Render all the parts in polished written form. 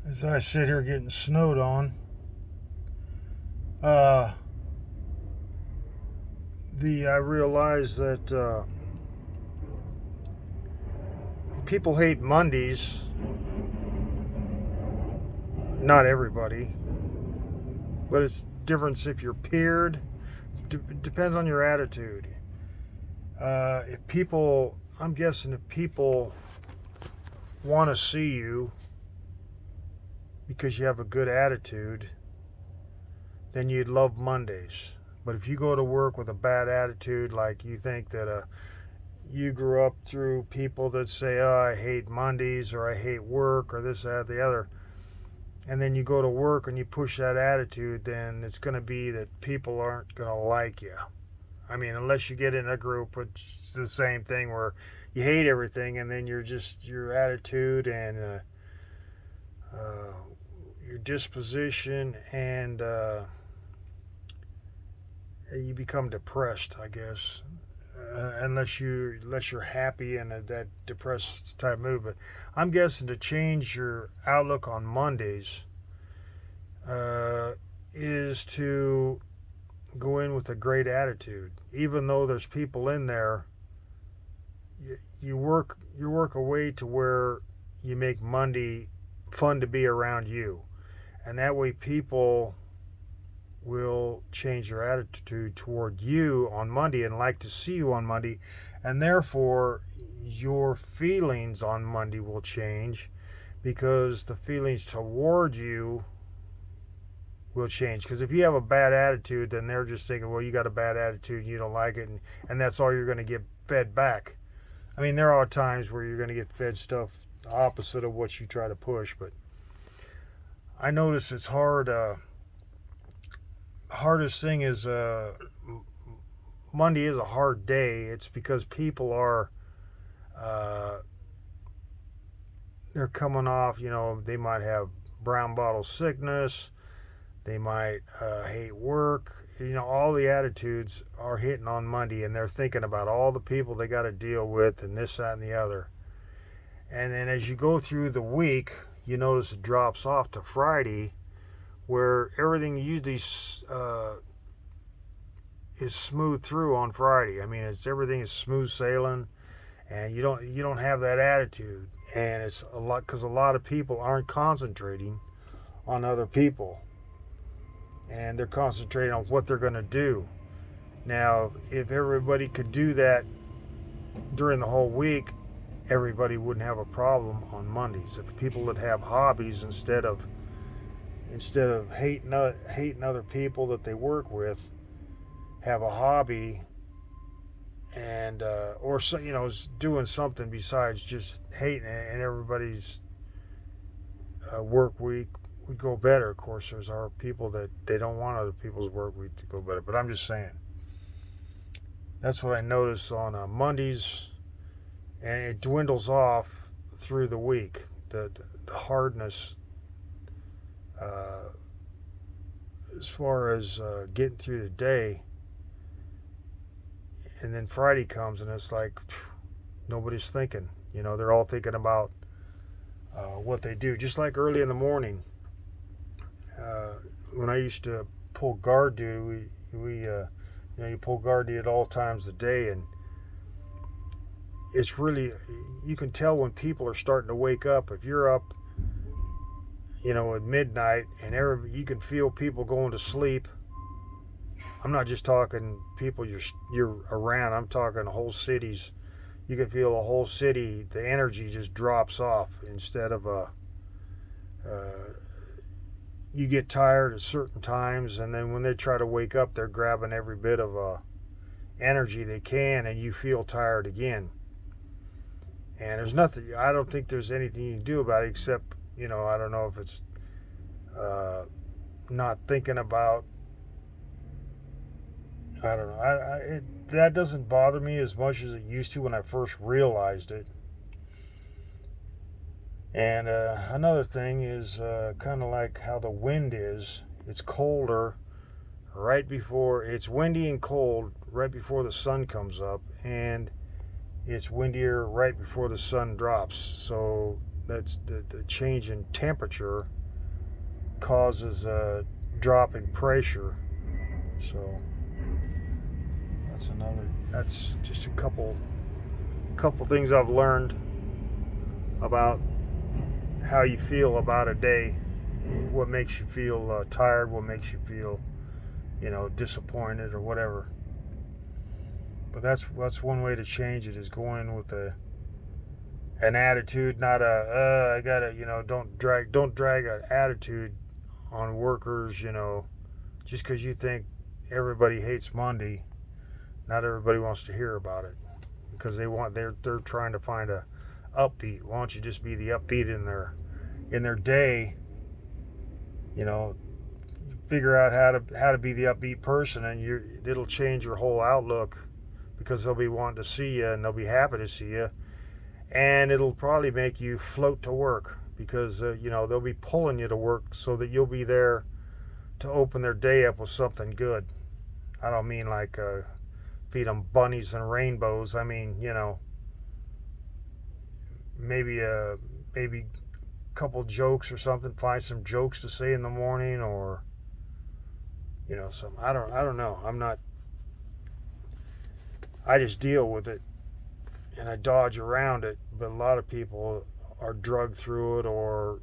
as I sit here getting snowed on, uh, I realize that people hate Mondays. Not everybody, but it's different if you're peered. Depends on your attitude. If people, I'm guessing, if people want to see you because you have a good attitude, then you'd love Mondays. But if you go to work with a bad attitude, like you think that you grew up through people that say, "Oh, I hate Mondays," or "I hate work," or this, that, the other, and then you go to work and you push that attitude, then it's going to be that people aren't going to like you. I mean, unless you get in a group, it's the same thing where you hate everything, and then you're just your attitude and uh, your disposition, and you become depressed, I guess. Unless you're happy in that depressed type mood. But I'm guessing to change your outlook on Mondays is to go in with a great attitude. Even though there's people in there, you work a way to where you make Monday fun to be around you, and that way people will change their attitude toward you on Monday and like to see you on Monday, and therefore your feelings on Monday will change because the feelings toward you will change. Because if you have a bad attitude, then they're just thinking, well, you got a bad attitude, and you don't like it, and that's all you're going to get fed back. I mean, there are times where you're going to get fed stuff opposite of what you try to push, but I notice it's hard. Hardest thing is Monday is a hard day. It's because people are uh, they're coming off. They might have brown bottle sickness. They might hate work. All the attitudes are hitting on Monday, and they're thinking about all the people they got to deal with, and this, that, and the other. And then as you go through the week, you notice it drops off to Friday, where everything usually is smooth through on Friday. I mean, everything is smooth sailing, and you don't have that attitude, and it's a lot because a lot of people aren't concentrating on other people, and they're concentrating on what they're going to do. Now, if everybody could do that during the whole week, everybody wouldn't have a problem on Mondays. If people would have hobbies instead of hating other people that they work with, have a hobby, and or so, doing something besides just hating it, and everybody's work week would go better. Of course, there's our people that they don't want other people's work week to go better, but I'm just saying that's what I notice on Mondays, and it dwindles off through the week. The hardness uh, as far as getting through the day, and then Friday comes and it's like nobody's thinking. They're all thinking about what they do. Just like early in the morning, uh, when I used to pull guard duty, you pull guard duty at all times of the day, and it's really, you can tell when people are starting to wake up. If you're up, at midnight, and you can feel people going to sleep. I'm not just talking people you're around. I'm talking whole cities. You can feel the whole city. The energy just drops off instead of you get tired at certain times, and then when they try to wake up, they're grabbing every bit of energy they can, and you feel tired again. And there's nothing. I don't think there's anything you can do about it except, I don't know if it's not thinking about. I don't know. That doesn't bother me as much as it used to when I first realized it. And another thing is kind of like how the wind is. It's colder it's windy and cold right before the sun comes up, and it's windier right before the sun drops. So that's the change in temperature causes a drop in pressure. So that's just a couple things I've learned about how you feel about a day, what makes you feel tired, what makes you feel, disappointed or whatever. But that's one way to change it, is going in with an attitude, not I gotta, don't drag an attitude on workers, just because you think everybody hates Monday. Not everybody wants to hear about it, because they're trying to find a upbeat. Why don't you just be the upbeat in their day? Figure out how to be the upbeat person, and it'll change your whole outlook, because they'll be wanting to see you and they'll be happy to see you, and it'll probably make you float to work, because they'll be pulling you to work so that you'll be there to open their day up with something good. I don't mean like feed them bunnies and rainbows. I mean, maybe a couple jokes or something. Find some jokes to say in the morning, or some. I don't know. I just deal with it and I dodge around it. But a lot of people are drugged through it, or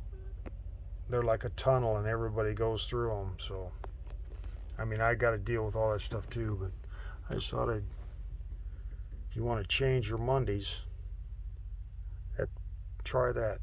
they're like a tunnel and everybody goes through them. So, I got to deal with all that stuff too. But I just thought if you want to change your Mondays, try that.